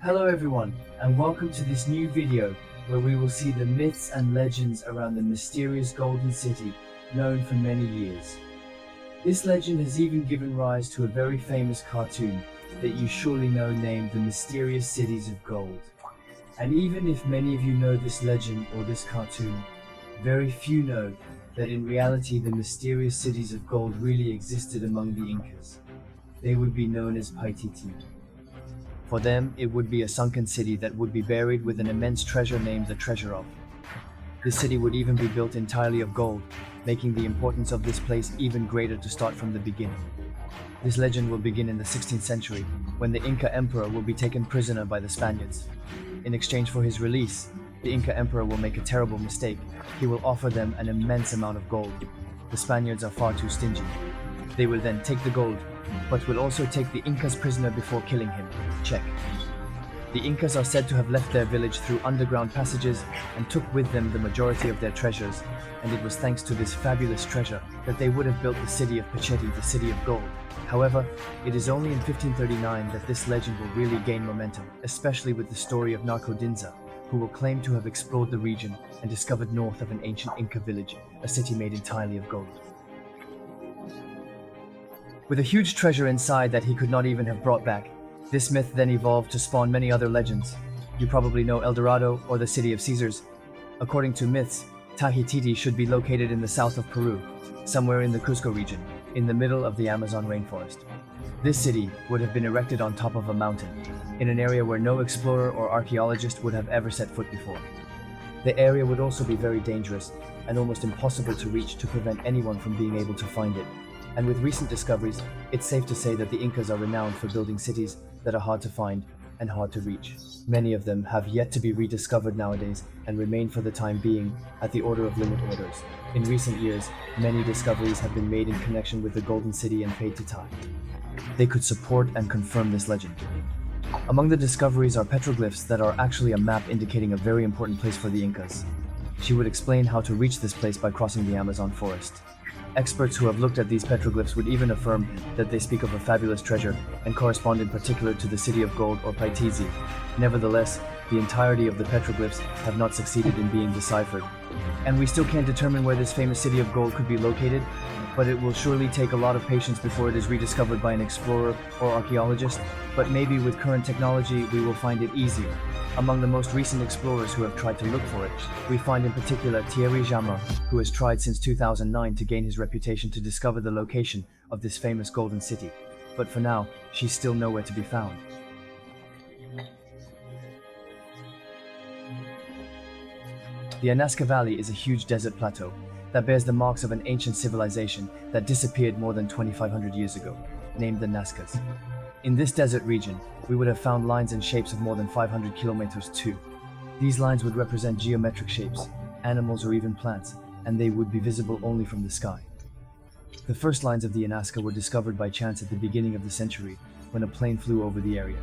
Hello everyone, and welcome to this new video where we will see the myths and legends around the mysterious Golden City known for many years. This legend has even given rise to a very famous cartoon that you surely know named The Mysterious Cities of Gold. And even if many of you know this legend or this cartoon, very few know that in reality the mysterious cities of gold really existed among the Incas. They would be known as Paititi. For them, it would be a sunken city that would be buried with an immense treasure named the Treasure of. This city would even be built entirely of gold, making the importance of this place even greater to start from the beginning. This legend will begin in the 16th century, when the Inca emperor will be taken prisoner by the Spaniards. In exchange for his release, the Inca emperor will make a terrible mistake. He will offer them an immense amount of gold. The Spaniards are far too stingy. They will then take the gold, but will also take the Incas prisoner before killing him. Check. The Incas are said to have left their village through underground passages and took with them the majority of their treasures, and it was thanks to this fabulous treasure that they would have built the city of Paititi, the city of gold. However, it is only in 1539 that this legend will really gain momentum, especially with the story of Narco who will claim to have explored the region and discovered north of an ancient Inca village, a city made entirely of gold. With a huge treasure inside that he could not even have brought back, this myth then evolved to spawn many other legends. You probably know El Dorado or the City of Caesars. According to myths, Paititi should be located in the south of Peru, somewhere in the Cusco region, in the middle of the Amazon rainforest. This city would have been erected on top of a mountain, in an area where no explorer or archaeologist would have ever set foot before. The area would also be very dangerous and almost impossible to reach to prevent anyone from being able to find it. And with recent discoveries, it's safe to say that the Incas are renowned for building cities that are hard to find and hard to reach. Many of them have yet to be rediscovered nowadays and remain for the time being at the order of limit orders. In recent years, many discoveries have been made in connection with the Golden City and Paititi. They could support and confirm this legend. Among the discoveries are petroglyphs that are actually a map indicating a very important place for the Incas. She would explain how to reach this place by crossing the Amazon forest. Experts who have looked at these petroglyphs would even affirm that they speak of a fabulous treasure and correspond in particular to the City of Gold or Paititi. Nevertheless, the entirety of the petroglyphs have not succeeded in being deciphered. And we still can't determine where this famous City of Gold could be located, but it will surely take a lot of patience before it is rediscovered by an explorer or archaeologist. But maybe with current technology we will find it easier. Among the most recent explorers who have tried to look for it, we find in particular Thierry Jammer, who has tried since 2009 to gain his reputation to discover the location of this famous golden city. But for now, she's still nowhere to be found. The Nazca Valley is a huge desert plateau that bears the marks of an ancient civilization that disappeared more than 2,500 years ago, named the Nazcas. In this desert region, we would have found lines and shapes of more than 500 kilometers too. These lines would represent geometric shapes, animals or even plants, and they would be visible only from the sky. The first lines of the Nazca were discovered by chance at the beginning of the century, when a plane flew over the area.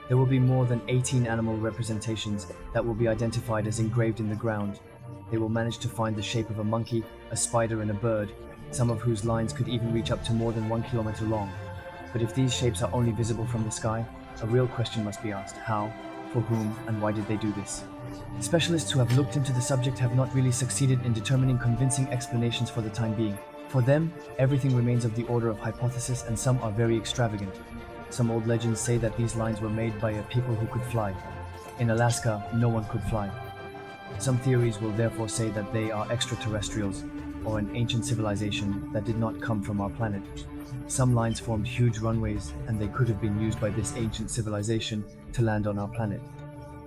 There will be more than 18 animal representations that will be identified as engraved in the ground. They will manage to find the shape of a monkey, a spider and a bird, some of whose lines could even reach up to more than 1 kilometer long. But if these shapes are only visible from the sky, a real question must be asked: how, for whom, and why did they do this? Specialists who have looked into the subject have not really succeeded in determining convincing explanations for the time being. For them, everything remains of the order of hypothesis, and some are very extravagant. Some old legends say that these lines were made by a people who could fly. In Alaska, no one could fly. Some theories will therefore say that they are extraterrestrials, or an ancient civilization that did not come from our planet. Some lines formed huge runways, and they could have been used by this ancient civilization to land on our planet.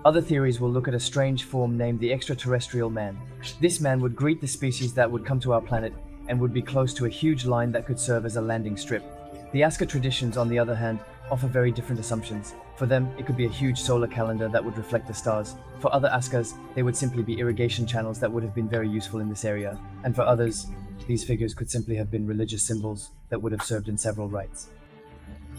Other theories will look at a strange form named the extraterrestrial man. This man would greet the species that would come to our planet and would be close to a huge line that could serve as a landing strip. The Azca traditions, on the other hand, offer very different assumptions. For them, it could be a huge solar calendar that would reflect the stars. For other Azcas, they would simply be irrigation channels that would have been very useful in this area. And for others, these figures could simply have been religious symbols that would have served in several rites.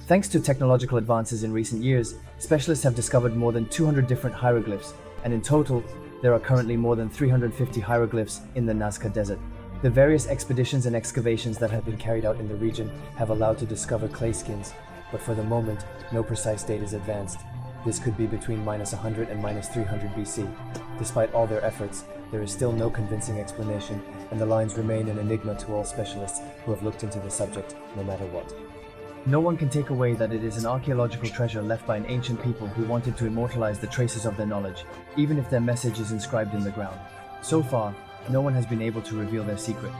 Thanks to technological advances in recent years, specialists have discovered more than 200 different hieroglyphs, and in total, there are currently more than 350 hieroglyphs in the Nazca Desert. The various expeditions and excavations that have been carried out in the region have allowed to discover clay skins, but for the moment, no precise date is advanced. This could be between -100 and -300 BC. Despite all their efforts, there is still no convincing explanation, and the lines remain an enigma to all specialists who have looked into the subject, no matter what. No one can take away that it is an archaeological treasure left by an ancient people who wanted to immortalize the traces of their knowledge, even if their message is inscribed in the ground. So far, no one has been able to reveal their secret.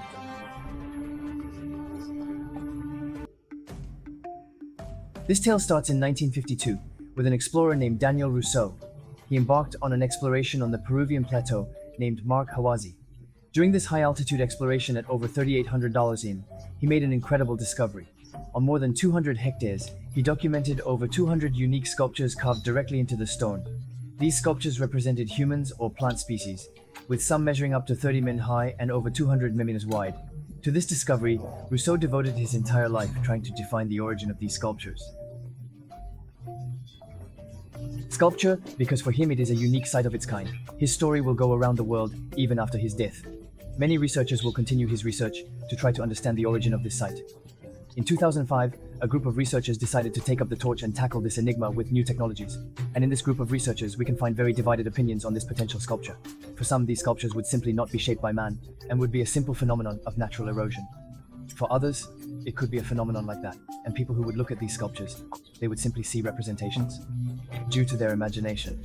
This tale starts in 1952 with an explorer named Daniel Rousseau. He embarked on an exploration on the Peruvian plateau named Marcahuasi. During this high-altitude exploration at over 3,800 in, he made an incredible discovery. On more than 200 hectares, he documented over 200 unique sculptures carved directly into the stone. These sculptures represented humans or plant species, with some measuring up to 30 min high and over 200 mm wide. To this discovery, Rousseau devoted his entire life trying to define the origin of these sculptures. Sculpture, because for him it is a unique sight of its kind. His story will go around the world even after his death. Many researchers will continue his research to try to understand the origin of this site. In 2005, a group of researchers decided to take up the torch and tackle this enigma with new technologies. And in this group of researchers, we can find very divided opinions on this potential sculpture. For some, these sculptures would simply not be shaped by man and would be a simple phenomenon of natural erosion. For others, it could be a phenomenon like that, and people who would look at these sculptures, they would simply see representations due to their imagination.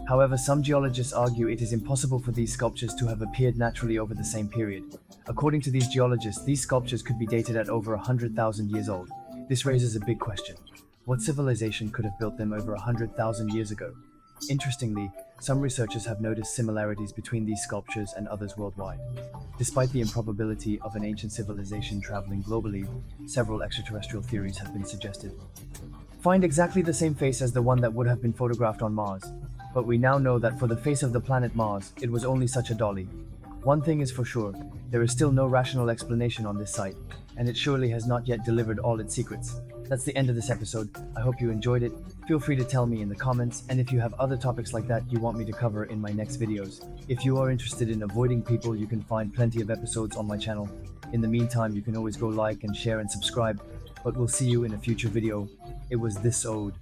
However, some geologists argue it is impossible for these sculptures to have appeared naturally over the same period. According to these geologists, these sculptures could be dated at over 100,000 years old. This raises a big question. What civilization could have built them over 100,000 years ago? Interestingly, some researchers have noticed similarities between these sculptures and others worldwide. Despite the improbability of an ancient civilization traveling globally, several extraterrestrial theories have been suggested. Find exactly the same face as the one that would have been photographed on Mars. But we now know that for the face of the planet Mars, it was only such a dolly. One thing is for sure, there is still no rational explanation on this site, and it surely has not yet delivered all its secrets. That's the end of this episode. I hope you enjoyed it. Feel free to tell me in the comments, and if you have other topics like that you want me to cover in my next videos. If you are interested in avoiding people, you can find plenty of episodes on my channel. In the meantime, you can always go like and share and subscribe, but we'll see you in a future video. It was this ode.